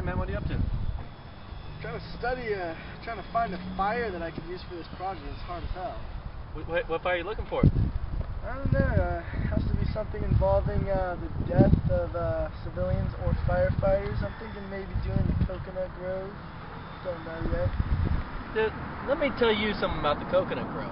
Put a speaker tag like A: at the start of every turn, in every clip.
A: Alright, man, what are you up to?
B: Trying to study, trying to find a fire that I could use for this project. It's hard as hell.
A: What fire are you looking for?
B: I don't know. Has to be something involving the death of civilians or firefighters. I'm thinking maybe doing the Coconut Grove. Don't know yet.
A: Dude, let me tell you something about the Coconut Grove.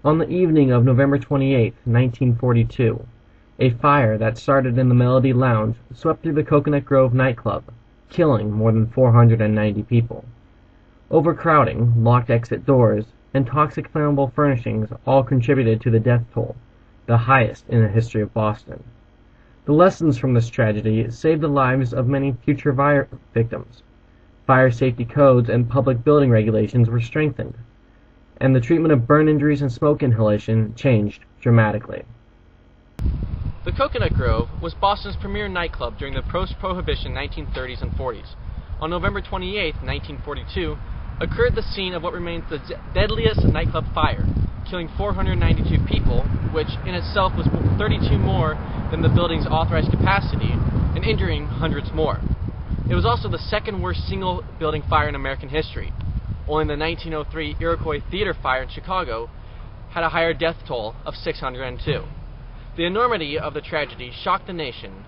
C: On the evening of November 28, 1942, a fire that started in the Melody Lounge swept through the Cocoanut Grove nightclub, killing more than 490 people. Overcrowding, locked exit doors, and toxic flammable furnishings all contributed to the death toll, the highest in the history of Boston. The lessons from this tragedy saved the lives of many future fire victims. Fire safety codes and public building regulations were strengthened, and the treatment of burn injuries and smoke inhalation changed dramatically.
A: The Coconut Grove was Boston's premier nightclub during the post-Prohibition 1930s and 40s. On November 28, 1942, occurred the scene of what remains the deadliest nightclub fire, killing 492 people, which in itself was 32 more than the building's authorized capacity, and injuring hundreds more. It was also the second worst single building fire in American history. Only the 1903 Iroquois Theater fire in Chicago had a higher death toll of 602. The enormity of the tragedy shocked the nation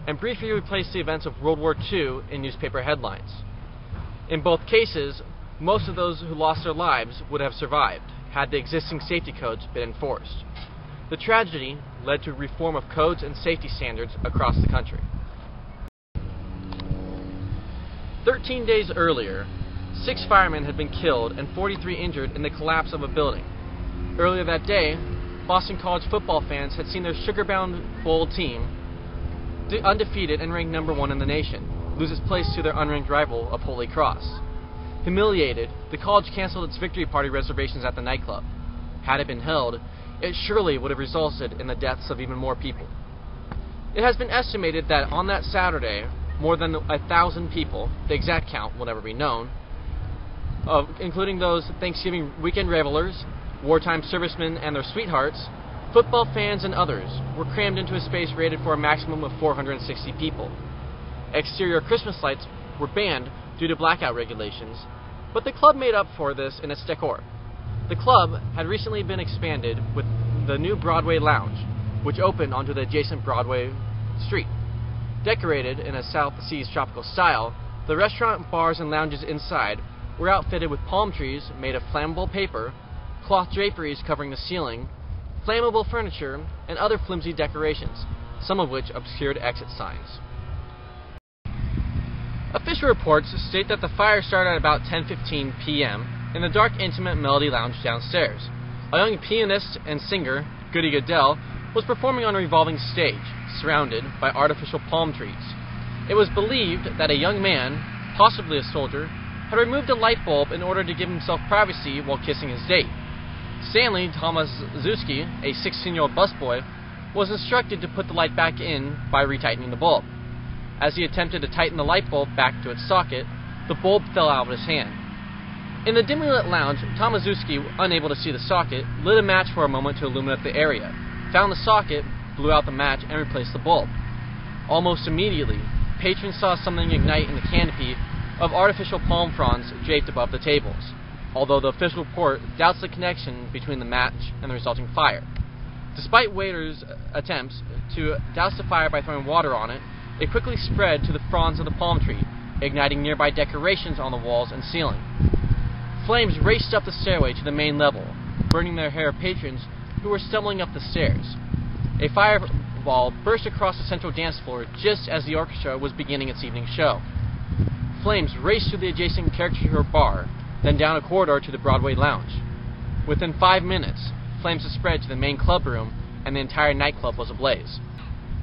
A: and briefly replaced the events of World War II in newspaper headlines. In both cases, most of those who lost their lives would have survived had the existing safety codes been enforced. The tragedy led to reform of codes and safety standards across the country. 13 days earlier, 6 firemen had been killed and 43 injured in the collapse of a building. Earlier that day, Boston College football fans had seen their sugar-bound bowl team, undefeated and ranked #1 in the nation, lose its place to their unranked rival of Holy Cross. Humiliated, the college canceled its victory party reservations at the nightclub. Had it been held, it surely would have resulted in the deaths of even more people. It has been estimated that on that Saturday, more than 1,000 people, the exact count will never be known, including those Thanksgiving weekend revelers, wartime servicemen and their sweethearts, football fans and others, were crammed into a space rated for a maximum of 460 people. Exterior Christmas lights were banned due to blackout regulations, but the club made up for this in its decor. The club had recently been expanded with the new Broadway Lounge, which opened onto the adjacent Broadway street. Decorated in a South Seas tropical style, the restaurant, bars, and lounges inside were outfitted with palm trees made of flammable paper, cloth draperies covering the ceiling, flammable furniture, and other flimsy decorations, some of which obscured exit signs. Official reports state that the fire started at about 10:15 p.m. in the dark, intimate Melody Lounge downstairs. A young pianist and singer, Goody Goodell, was performing on a revolving stage, surrounded by artificial palm trees. It was believed that a young man, possibly a soldier, had removed a light bulb in order to give himself privacy while kissing his date. Stanley Tomaszewski, a 16-year-old busboy, was instructed to put the light back in by retightening the bulb. As he attempted to tighten the light bulb back to its socket, the bulb fell out of his hand. In the dimly lit lounge, Tomaszewski, unable to see the socket, lit a match for a moment to illuminate the area, found the socket, blew out the match, and replaced the bulb. Almost immediately, patrons saw something ignite in the canopy of artificial palm fronds draped above the tables, although the official report doubts the connection between the match and the resulting fire. Despite waiters' attempts to douse the fire by throwing water on it, it quickly spread to the fronds of the palm tree, igniting nearby decorations on the walls and ceiling. Flames raced up the stairway to the main level, burning their hair patrons who were stumbling up the stairs. A fireball burst across the central dance floor just as the orchestra was beginning its evening show. Flames raced through the adjacent caricature bar, then down a corridor to the Broadway Lounge. Within 5 minutes, flames had spread to the main club room, and the entire nightclub was ablaze.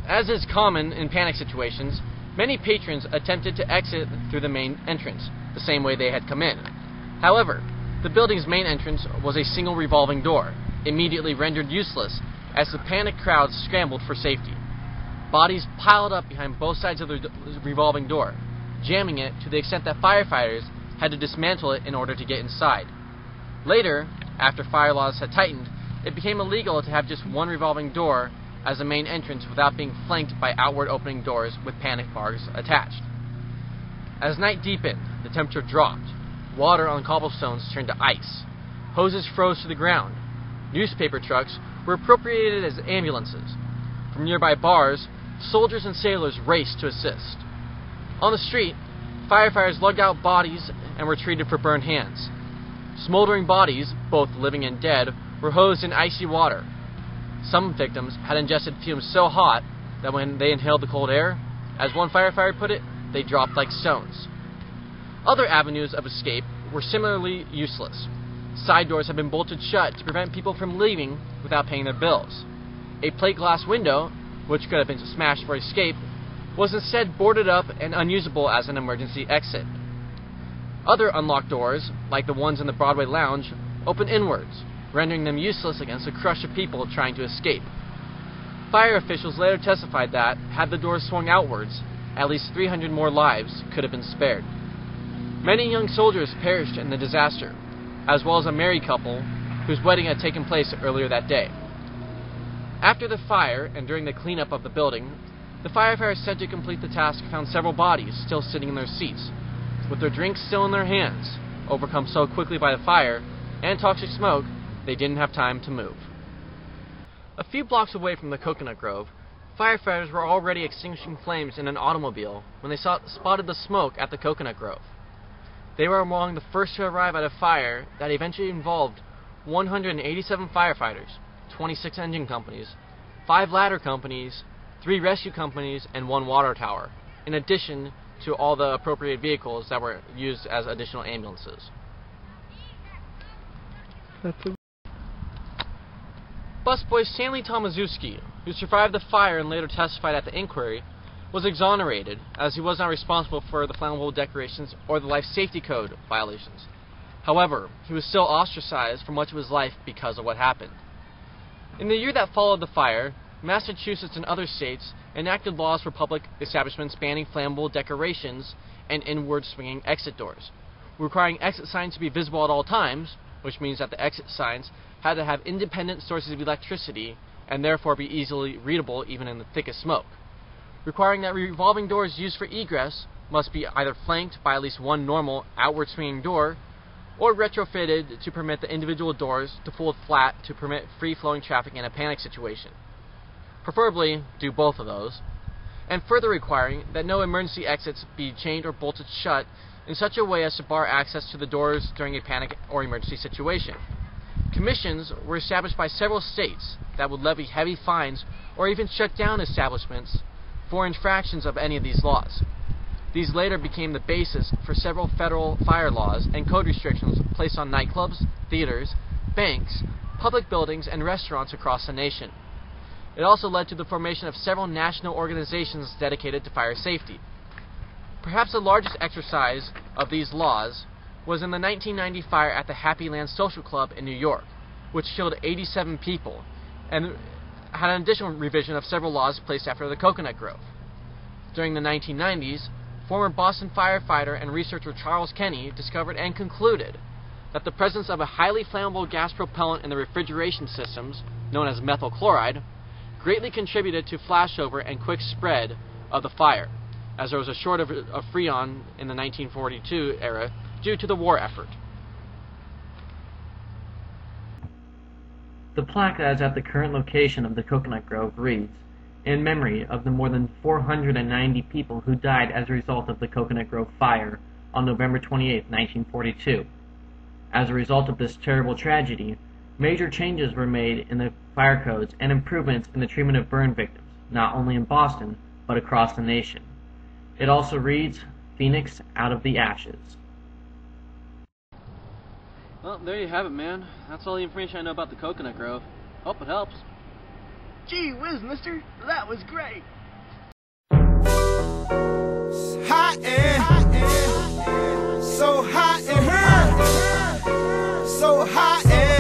A: As is common in panic situations, many patrons attempted to exit through the main entrance, the same way they had come in. However, the building's main entrance was a single revolving door, immediately rendered useless as the panicked crowd scrambled for safety. Bodies piled up behind both sides of the revolving door, jamming it to the extent that firefighters had to dismantle it in order to get inside. Later, after fire laws had tightened, it became illegal to have just one revolving door as the main entrance without being flanked by outward opening doors with panic bars attached. As night deepened, the temperature dropped. Water on cobblestones turned to ice. Hoses froze to the ground. Newspaper trucks were appropriated as ambulances. From nearby bars, soldiers and sailors raced to assist. On the street, firefighters lugged out bodies and were treated for burned hands. Smoldering bodies, both living and dead, were hosed in icy water. Some victims had ingested fumes so hot that when they inhaled the cold air, as one firefighter put it, they dropped like stones. Other avenues of escape were similarly useless. Side doors had been bolted shut to prevent people from leaving without paying their bills. A plate glass window, which could have been smashed for escape, was instead boarded up and unusable as an emergency exit. Other unlocked doors, like the ones in the Broadway lounge, opened inwards, rendering them useless against a crush of people trying to escape. Fire officials later testified that, had the doors swung outwards, at least 300 more lives could have been spared. Many young soldiers perished in the disaster, as well as a married couple whose wedding had taken place earlier that day. After the fire and during the cleanup of the building, the firefighters sent to complete the task found several bodies still sitting in their seats, with their drinks still in their hands, overcome so quickly by the fire and toxic smoke they didn't have time to move. A few blocks away from the Cocoanut Grove, firefighters were already extinguishing flames in an automobile when they spotted the smoke at the Cocoanut Grove. They were among the first to arrive at a fire that eventually involved 187 firefighters, 26 engine companies, 5 ladder companies, 3 rescue companies, and 1 water tower, in addition to all the appropriate vehicles that were used as additional ambulances. Busboy Stanley Tomaszewski, who survived the fire and later testified at the inquiry, was exonerated, as he was not responsible for the flammable decorations or the life safety code violations. However, he was still ostracized for much of his life because of what happened. In the year that followed the fire, Massachusetts and other states enacted laws for public establishments banning flammable decorations and inward swinging exit doors, requiring exit signs to be visible at all times, which means that the exit signs had to have independent sources of electricity and therefore be easily readable even in the thickest smoke, requiring that revolving doors used for egress must be either flanked by at least one normal outward swinging door or retrofitted to permit the individual doors to fold flat to permit free-flowing traffic in a panic situation. Preferably do both of those, and further requiring that no emergency exits be chained or bolted shut in such a way as to bar access to the doors during a panic or emergency situation. Commissions were established by several states that would levy heavy fines or even shut down establishments for infractions of any of these laws. These later became the basis for several federal fire laws and code restrictions placed on nightclubs, theaters, banks, public buildings, and restaurants across the nation. It also led to the formation of several national organizations dedicated to fire safety. Perhaps the largest exercise of these laws was in the 1990 fire at the Happy Land Social Club in New York, which killed 87 people, and had an additional revision of several laws placed after the Cocoanut Grove. During the 1990s, former Boston firefighter and researcher Charles Kenny discovered and concluded that the presence of a highly flammable gas propellant in the refrigeration systems, known as methyl chloride, greatly contributed to flashover and quick spread of the fire, as there was a shortage of Freon in the 1942 era due to the war effort.
C: The plaque that is at the current location of the Cocoanut Grove reads, "In memory of the more than 490 people who died as a result of the Cocoanut Grove fire on November 28, 1942. As a result of this terrible tragedy, major changes were made in the fire codes and improvements in the treatment of burn victims, not only in Boston, but across the nation." It also reads, "Phoenix out of the ashes."
A: Well, there you have it, man. That's all the information I know about the Cocoanut Grove. Hope it helps.
B: Gee whiz, mister, that was great.
D: Hot and so hot and so hot and